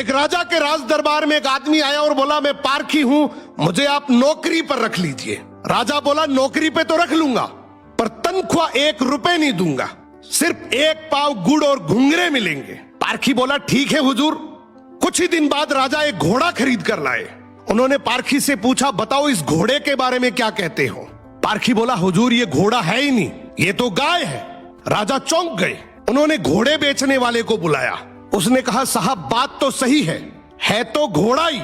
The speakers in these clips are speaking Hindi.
एक राजा के राज दरबार में एक आदमी आया और बोला, मैं पारखी हूं, मुझे आप नौकरी पर रख लीजिए। राजा बोला, नौकरी पे तो रख लूंगा, पर तनख्वाह 1 रुपए नहीं दूंगा, सिर्फ 1 पाव गुड़ और घुंघरे मिलेंगे। पारखी बोला, ठीक है हुजूर। कुछ ही दिन बाद राजा एक घोड़ा खरीद कर लाए। उन्होंने पारखी से पूछा, बताओ इस घोड़े के बारे में क्या कहते हो। पारखी बोला, हुजूर ये घोड़ा है ही नहीं, ये तो गाय है। राजा चौंक गए। उन्होंने घोड़े बेचने वाले को बुलाया। उसने कहा, साहब बात तो सही है तो घोड़ा ही,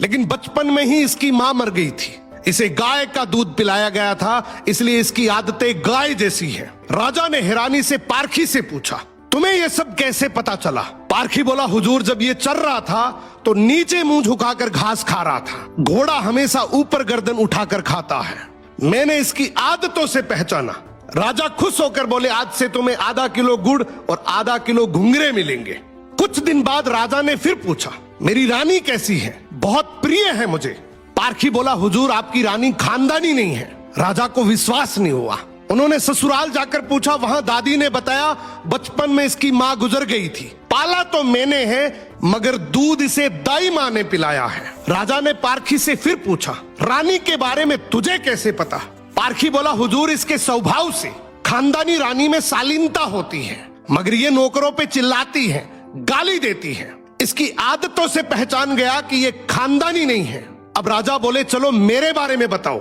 लेकिन बचपन में ही इसकी मां मर गई थी, इसे गाय का दूध पिलाया गया था, इसलिए इसकी आदतें गाय जैसी है। राजा ने हैरानी से पारखी से पूछा, तुम्हें यह सब कैसे पता चला। पारखी बोला, हुजूर जब ये चल रहा था तो नीचे मुंह झुकाकर घास खा रहा था, घोड़ा हमेशा ऊपर गर्दन उठाकर खाता है, मैंने इसकी आदतों से पहचाना। राजा खुश होकर बोले, आज से तुम्हें आधा किलो गुड़ और आधा किलो घुंघरे मिलेंगे। कुछ दिन बाद राजा ने फिर पूछा, मेरी रानी कैसी है, बहुत प्रिय है मुझे। पारखी बोला, हुजूर आपकी रानी खानदानी नहीं है। राजा को विश्वास नहीं हुआ। उन्होंने ससुराल जाकर पूछा, वहां दादी ने बताया, बचपन में इसकी मां गुजर गई थी, पाला तो मैंने है, मगर दूध इसे दाई मां ने पिलाया है। राजा ने पारखी से फिर पूछा, रानी के बारे में तुझे कैसे पता। पारखी बोला, हुजूर इसके स्वभाव से खानदानी रानी में शालीनता होती है, मगर ये नौकरों पे चिल्लाती है, गाली देती है, इसकी आदतों से पहचान गया कि ये खानदानी नहीं है। अब राजा बोले, चलो मेरे बारे में बताओ।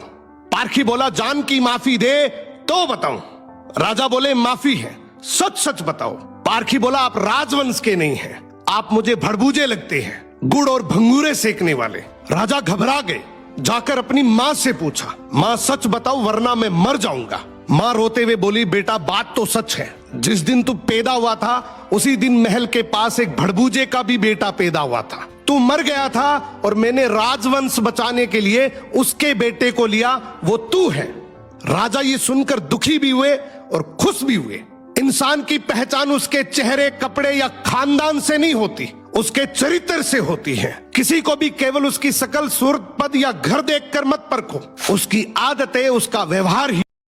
पारखी बोला, जान की माफी दे तो बताऊं। राजा बोले, माफी है, सच सच बताओ। पारखी बोला, आप राजवंश के नहीं हैं, आप मुझे भड़बूजे लगते हैं, गुड़ और भंगूरे सेकने वाले। राजा घबरा गए। जाकर अपनी माँ से पूछा, माँ सच बताओ वरना मैं मर जाऊंगा। माँ रोते हुए बोली, बेटा बात तो सच है, जिस दिन तू पैदा हुआ था उसी दिन महल के पास एक भड़बूजे का भी बेटा पैदा हुआ था, तू मर गया था और मैंने राजवंश बचाने के लिए उसके बेटे को लिया, वो तू है। राजा ये सुनकर दुखी भी हुए और खुश भी हुए। इंसान की पहचान उसके चेहरे, कपड़े या खानदान से नहीं होती, उसके चरित्र से होती है। किसी को भी केवल उसकी शकल, सूरत, पद या घर देखकर मत परखो, उसकी आदतें, उसका व्यवहार ही